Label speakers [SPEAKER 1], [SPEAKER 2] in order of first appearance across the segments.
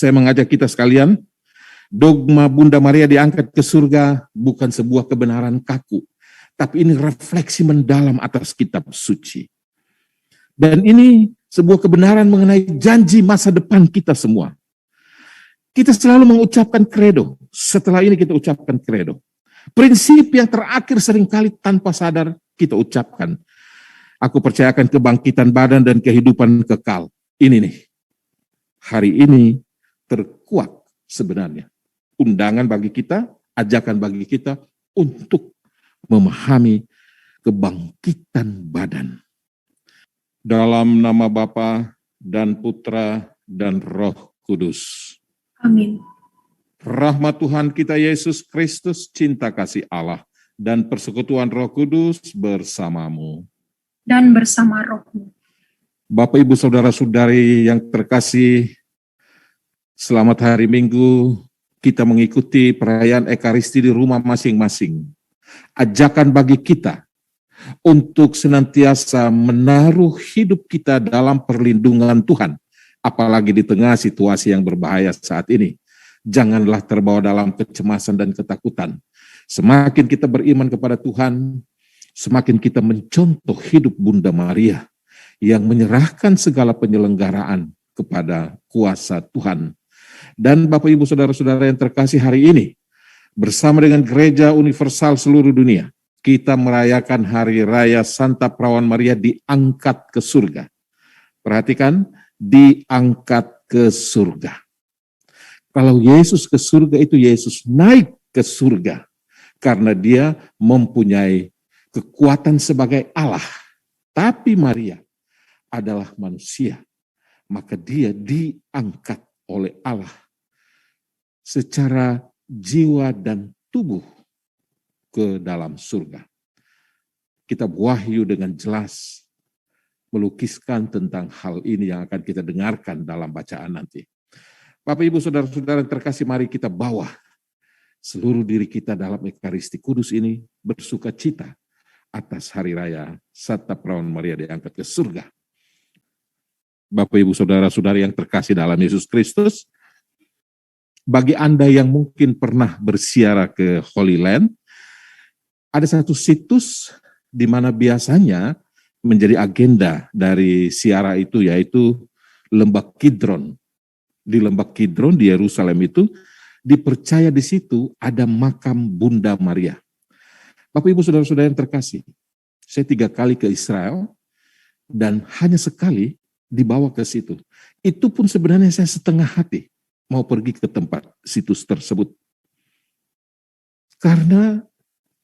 [SPEAKER 1] Saya mengajak kita sekalian, dogma Bunda Maria diangkat ke surga bukan sebuah kebenaran kaku, tapi ini refleksi mendalam atas kitab suci. Dan ini sebuah kebenaran mengenai janji masa depan kita semua. Kita selalu mengucapkan credo, setelah ini kita ucapkan credo. Prinsip yang terakhir seringkali tanpa sadar kita ucapkan. Aku percayakan kebangkitan badan dan kehidupan kekal. Ini nih, hari ini terkuat sebenarnya. Undangan bagi kita, ajakan bagi kita untuk memahami kebangkitan badan. Dalam nama Bapa dan Putra dan Roh Kudus.
[SPEAKER 2] Amin.
[SPEAKER 1] Rahmat Tuhan kita Yesus Kristus, cinta kasih Allah, dan persekutuan Roh Kudus bersamamu.
[SPEAKER 2] Dan bersama rohmu.
[SPEAKER 1] Bapak, Ibu, Saudara-saudari yang terkasih, selamat hari Minggu. Kita mengikuti perayaan Ekaristi di rumah masing-masing. Ajakan bagi kita untuk senantiasa menaruh hidup kita dalam perlindungan Tuhan, apalagi di tengah situasi yang berbahaya saat ini. Janganlah terbawa dalam kecemasan dan ketakutan. Semakin kita beriman kepada Tuhan, semakin kita mencontoh hidup Bunda Maria yang menyerahkan segala penyelenggaraan kepada kuasa Tuhan. Dan Bapak, Ibu, Saudara-saudara yang terkasih, hari ini bersama dengan Gereja Universal seluruh dunia, kita merayakan Hari Raya Santa Perawan Maria diangkat ke surga. Perhatikan, diangkat ke surga. Kalau Yesus ke surga itu Yesus naik ke surga karena dia mempunyai kekuatan sebagai Allah. Tapi Maria adalah manusia, maka dia diangkat oleh Allah secara jiwa dan tubuh ke dalam surga. Kitab Wahyu dengan jelas melukiskan tentang hal ini yang akan kita dengarkan dalam bacaan nanti. Bapak, Ibu, Saudara-saudara yang terkasih, mari kita bawa seluruh diri kita dalam Ekaristi Kudus ini bersuka cita atas Hari Raya Santa Perawan Maria diangkat ke surga. Bapak, Ibu, Saudara-saudari yang terkasih dalam Yesus Kristus, bagi Anda yang mungkin pernah berziarah ke Holy Land, ada satu situs di mana biasanya menjadi agenda dari ziarah itu, yaitu Lembah Kidron. Di Lembah Kidron di Yerusalem itu dipercaya di situ ada makam Bunda Maria. Bapak, Ibu, Saudara-saudara yang terkasih, saya 3 kali ke Israel dan hanya sekali dibawa ke situ. Itu pun sebenarnya saya setengah hati mau pergi ke tempat situs tersebut. Karena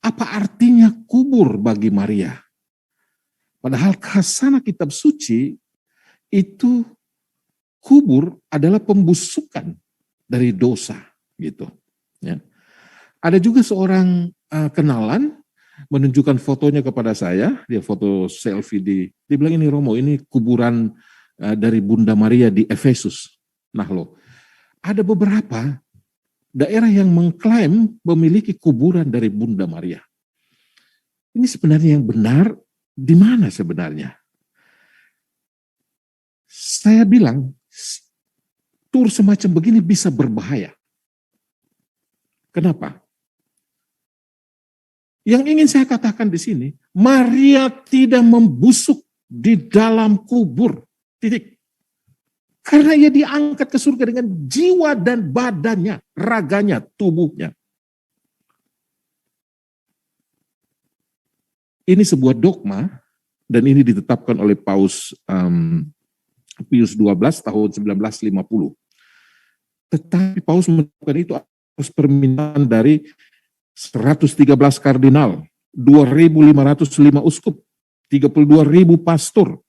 [SPEAKER 1] apa artinya kubur bagi Maria? Padahal khasana kitab suci itu kubur adalah pembusukan dari dosa, gitu. Ya. Ada juga seorang kenalan menunjukkan fotonya kepada saya, dia foto selfie dia bilang, ini Romo, ini kuburan dari Bunda Maria di Efesus. Nah loh, ada beberapa daerah yang mengklaim memiliki kuburan dari Bunda Maria. Ini sebenarnya yang benar di mana sebenarnya? Saya bilang, tur semacam begini bisa berbahaya. Kenapa? Yang ingin saya katakan di sini, Maria tidak membusuk di dalam kubur. Titik. Karena ia diangkat ke surga dengan jiwa dan badannya, raganya, tubuhnya. Ini sebuah dogma, dan ini ditetapkan oleh Paus Pius XII tahun 1950. Tetapi Paus menetapkan itu atas permintaan dari 113 kardinal, 2.505 uskup, 32.000 pastor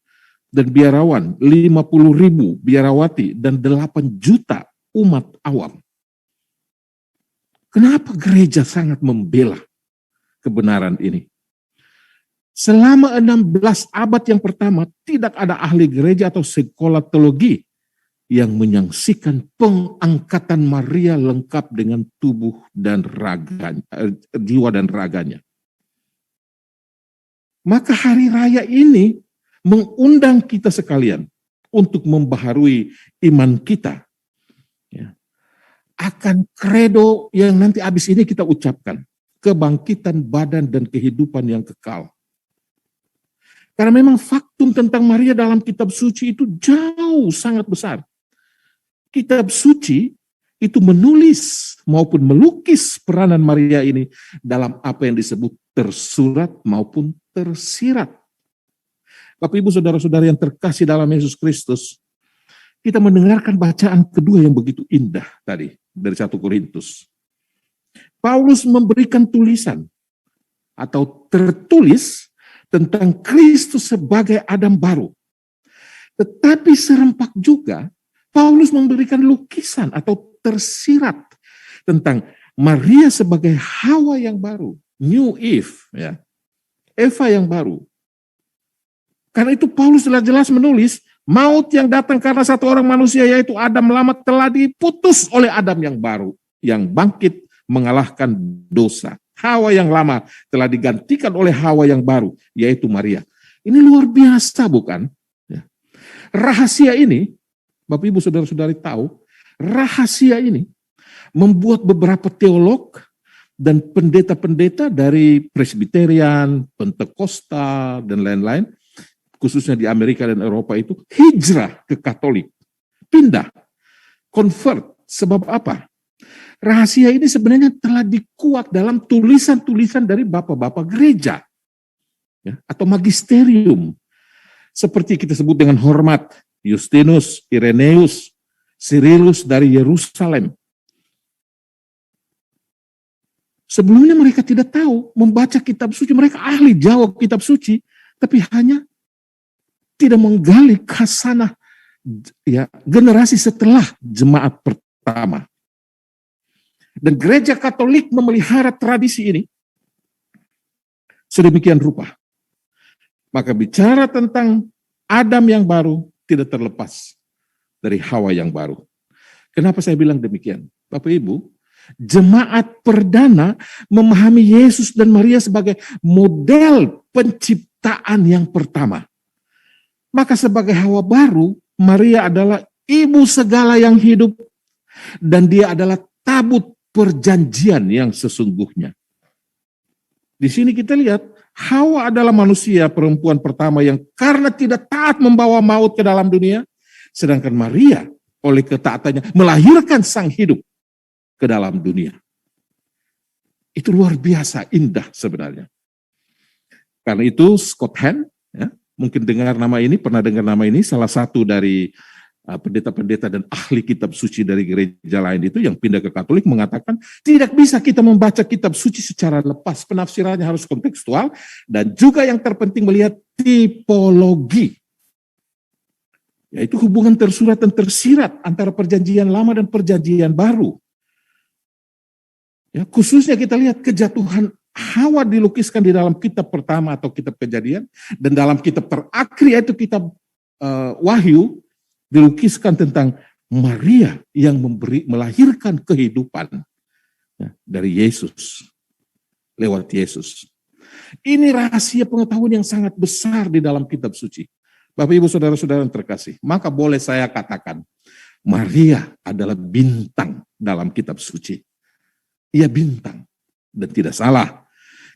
[SPEAKER 1] dan biarawan, 50.000 biarawati, dan 8 juta umat awam. Kenapa gereja sangat membela kebenaran ini? Selama 16 abad yang pertama, tidak ada ahli gereja atau sekolah teologi yang menyaksikan pengangkatan Maria lengkap dengan tubuh dan raganya, jiwa dan raganya. Maka hari raya ini mengundang kita sekalian untuk membaharui iman kita. Ya. akan kredo yang nanti habis ini kita ucapkan. Kebangkitan badan dan kehidupan yang kekal. Karena memang faktum tentang Maria dalam kitab suci itu jauh sangat besar. Kitab suci itu menulis maupun melukis peranan Maria ini dalam apa yang disebut tersurat maupun tersirat. Bapak Ibu Saudara-saudara yang terkasih dalam Yesus Kristus, kita mendengarkan bacaan kedua yang begitu indah tadi dari 1 Korintus. Paulus memberikan tulisan atau tertulis tentang Kristus sebagai Adam baru. Tetapi serempak juga Paulus memberikan lukisan atau tersirat tentang Maria sebagai Hawa yang baru, New Eve, ya, Eva yang baru. Karena itu Paulus jelas-jelas menulis, maut yang datang karena satu orang manusia yaitu Adam lama telah diputus oleh Adam yang baru, yang bangkit mengalahkan dosa. Hawa yang lama telah digantikan oleh Hawa yang baru, yaitu Maria. Ini luar biasa bukan? Ya. Rahasia ini, Bapak Ibu Saudara-saudari tahu, rahasia ini membuat beberapa teolog dan pendeta-pendeta dari Presbyterian, Pentakosta, dan lain-lain, khususnya di Amerika dan Eropa itu, hijrah ke Katolik. Pindah, convert. Sebab apa? Rahasia ini sebenarnya telah dikuak dalam tulisan-tulisan dari bapak-bapak gereja, ya, atau magisterium. Seperti kita sebut dengan hormat, Justinus, Irenaeus, Cyrillus dari Yerusalem. Sebelumnya mereka tidak tahu membaca kitab suci, mereka ahli jawab kitab suci, tapi hanya tidak menggali khasanah ya, generasi setelah jemaat pertama. Dan gereja Katolik memelihara tradisi ini sedemikian rupa. Maka bicara tentang Adam yang baru tidak terlepas dari Hawa yang baru. Kenapa saya bilang demikian? Bapak Ibu, jemaat perdana memahami Yesus dan Maria sebagai model penciptaan yang pertama. Maka sebagai Hawa baru, Maria adalah ibu segala yang hidup dan dia adalah tabut perjanjian yang sesungguhnya. Di sini kita lihat Hawa adalah manusia perempuan pertama yang karena tidak taat membawa maut ke dalam dunia, sedangkan Maria oleh ketaatannya melahirkan sang hidup ke dalam dunia. Itu luar biasa indah sebenarnya. Karena itu Scott Hahn, ya, mungkin dengar nama ini, pernah dengar nama ini, salah satu dari pendeta-pendeta dan ahli kitab suci dari gereja lain itu yang pindah ke Katolik mengatakan tidak bisa kita membaca kitab suci secara lepas, penafsirannya harus kontekstual dan juga yang terpenting melihat tipologi, yaitu hubungan tersurat dan tersirat antara perjanjian lama dan perjanjian baru. Ya, khususnya kita lihat kejatuhan Hawa dilukiskan di dalam kitab pertama atau kitab Kejadian, dan dalam kitab terakhir yaitu kitab Wahyu dilukiskan tentang Maria yang melahirkan kehidupan, ya, dari Yesus, lewat Yesus. Ini rahasia pengetahuan yang sangat besar di dalam kitab suci. Bapak Ibu Saudara-saudara yang terkasih, maka boleh saya katakan Maria adalah bintang dalam kitab suci. Ia bintang dan tidak salah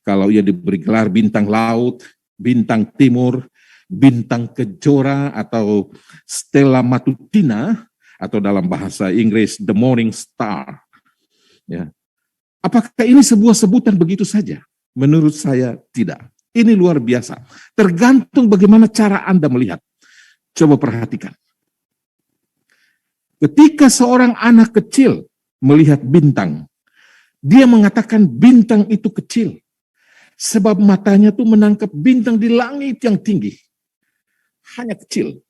[SPEAKER 1] kalau ia diberi gelar bintang laut, bintang timur, bintang kejora atau stella matutina atau dalam bahasa Inggris the morning star. Ya. Apakah ini sebuah sebutan begitu saja? Menurut saya tidak. Ini luar biasa. Tergantung bagaimana cara Anda melihat. Coba perhatikan. Ketika seorang anak kecil melihat bintang, dia mengatakan bintang itu kecil. Sebab matanya tuh menangkap bintang di langit yang tinggi. Hanya kecil.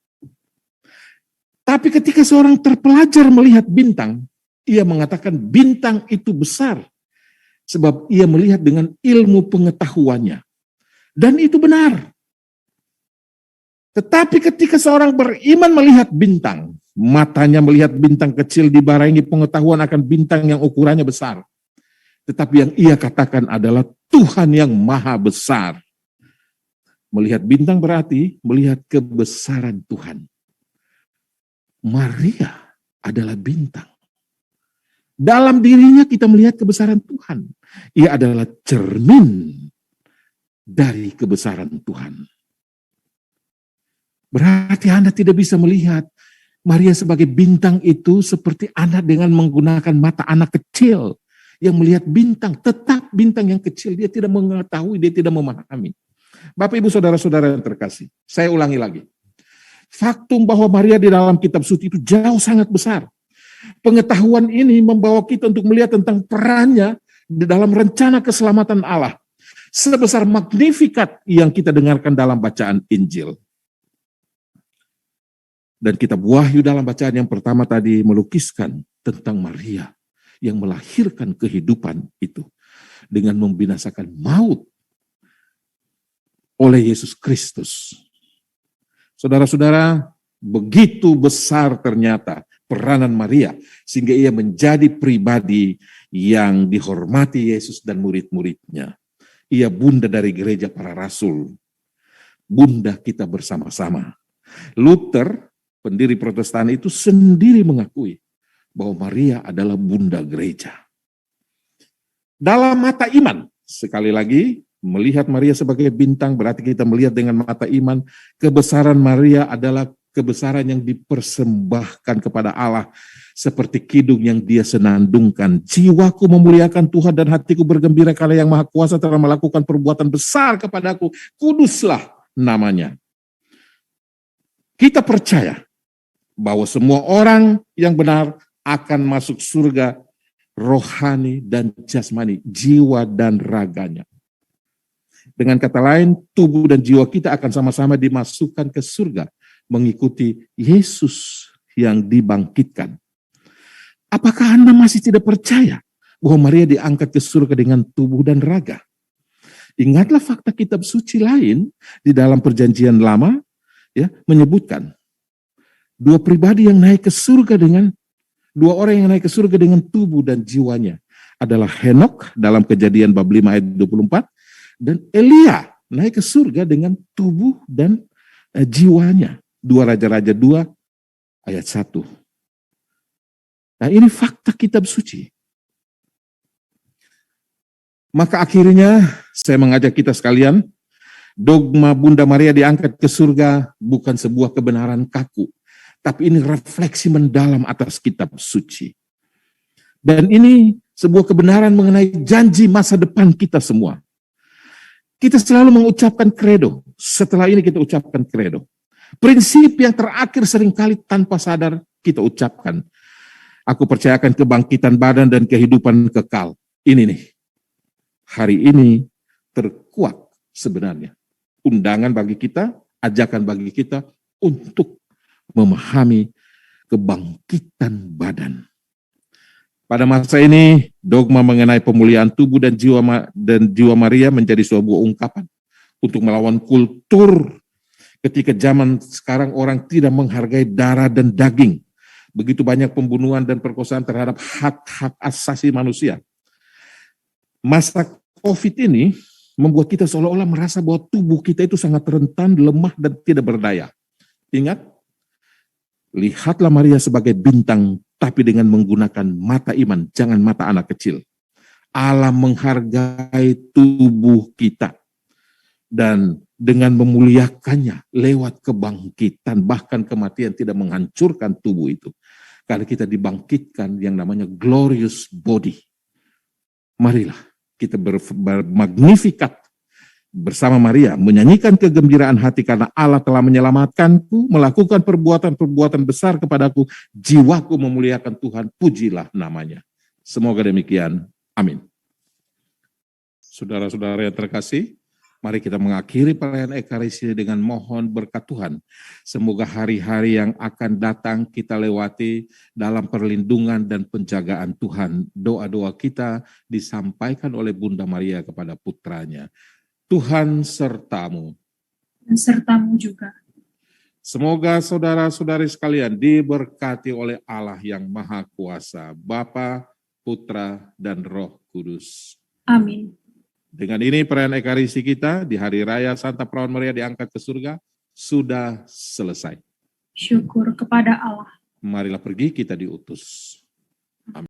[SPEAKER 1] Tapi ketika seorang terpelajar melihat bintang, ia mengatakan bintang itu besar. Sebab ia melihat dengan ilmu pengetahuannya. Dan itu benar. Tetapi ketika seorang beriman melihat bintang, matanya melihat bintang kecil dibarengi pengetahuan akan bintang yang ukurannya besar. Tetapi yang ia katakan adalah Tuhan yang maha besar. Melihat bintang berarti melihat kebesaran Tuhan. Maria adalah bintang. Dalam dirinya kita melihat kebesaran Tuhan. Ia adalah cermin dari kebesaran Tuhan. Berarti Anda tidak bisa melihat Maria sebagai bintang itu seperti Anda dengan menggunakan mata anak kecil yang melihat bintang, tetap bintang yang kecil. Dia tidak mengetahui, dia tidak memahami. Bapak, Ibu, Saudara-saudara yang terkasih, saya ulangi lagi. Faktum bahwa Maria di dalam kitab suci itu jauh sangat besar. Pengetahuan ini membawa kita untuk melihat tentang perannya di dalam rencana keselamatan Allah. Sebesar Magnificat yang kita dengarkan dalam bacaan Injil. Dan kitab Wahyu dalam bacaan yang pertama tadi melukiskan tentang Maria yang melahirkan kehidupan itu dengan membinasakan maut oleh Yesus Kristus. Saudara-saudara, begitu besar ternyata peranan Maria, sehingga ia menjadi pribadi yang dihormati Yesus dan murid-muridnya. Ia bunda dari gereja para rasul, bunda kita bersama-sama. Luther, pendiri Protestan itu sendiri mengakui bahwa Maria adalah bunda gereja. Dalam mata iman, sekali lagi, melihat Maria sebagai bintang berarti kita melihat dengan mata iman, kebesaran Maria adalah kebesaran yang dipersembahkan kepada Allah seperti kidung yang dia senandungkan. Jiwaku memuliakan Tuhan dan hatiku bergembira karena Yang Maha Kuasa telah melakukan perbuatan besar kepadaku. Kuduslah namanya. Kita percaya bahwa semua orang yang benar akan masuk surga rohani dan jasmani, jiwa dan raganya. Dengan kata lain, tubuh dan jiwa kita akan sama-sama dimasukkan ke surga mengikuti Yesus yang dibangkitkan. Apakah Anda masih tidak percaya bahwa Maria diangkat ke surga dengan tubuh dan raga? Ingatlah fakta kitab suci lain di dalam Perjanjian Lama ya menyebutkan dua pribadi yang naik ke surga dengan dua orang yang naik ke surga dengan tubuh dan jiwanya adalah Henok dalam Kejadian bab 5 ayat 24 dan Elia naik ke surga dengan tubuh dan jiwanya. 2 Raja-Raja 2 ayat 1. Nah, ini fakta kitab suci. Maka akhirnya saya mengajak kita sekalian, dogma Bunda Maria diangkat ke surga bukan sebuah kebenaran kaku, tapi ini refleksi mendalam atas kitab suci. Dan ini sebuah kebenaran mengenai janji masa depan kita semua. Kita selalu mengucapkan credo, setelah ini kita ucapkan credo. Prinsip yang terakhir seringkali tanpa sadar kita ucapkan. Aku percayakan kebangkitan badan dan kehidupan kekal. Ini nih, hari ini terkuat sebenarnya. Undangan bagi kita, ajakan bagi kita untuk memahami kebangkitan badan. Pada masa ini, dogma mengenai pemulihan tubuh dan jiwa Maria menjadi sebuah ungkapan untuk melawan kultur ketika zaman sekarang orang tidak menghargai darah dan daging. Begitu banyak pembunuhan dan perkosaan terhadap hak-hak asasi manusia. Masa COVID ini membuat kita seolah-olah merasa bahwa tubuh kita itu sangat rentan, lemah, dan tidak berdaya. Ingat, lihatlah Maria sebagai bintang, tapi dengan menggunakan mata iman, jangan mata anak kecil. Allah menghargai tubuh kita. Dan dengan memuliakannya lewat kebangkitan, bahkan kematian tidak menghancurkan tubuh itu. Karena kita dibangkitkan yang namanya glorious body. Marilah kita bermagnifikat bersama Maria, menyanyikan kegembiraan hati karena Allah telah menyelamatkanku, melakukan perbuatan-perbuatan besar kepadaku, jiwaku memuliakan Tuhan, pujilah namanya. Semoga demikian. Amin. Saudara-saudara yang terkasih, mari kita mengakhiri perayaan Ekaristi dengan mohon berkat Tuhan. Semoga hari-hari yang akan datang kita lewati dalam perlindungan dan penjagaan Tuhan. Doa-doa kita disampaikan oleh Bunda Maria kepada putranya. Tuhan sertamu.
[SPEAKER 2] Dan sertamu juga.
[SPEAKER 1] Semoga saudara-saudari sekalian diberkati oleh Allah yang Maha Kuasa, Bapa, Putra, dan Roh Kudus.
[SPEAKER 2] Amin.
[SPEAKER 1] Dengan ini perayaan Ekaristi kita di Hari Raya Santa Perawan Maria diangkat ke surga sudah selesai.
[SPEAKER 2] Syukur kepada Allah.
[SPEAKER 1] Marilah pergi kita diutus.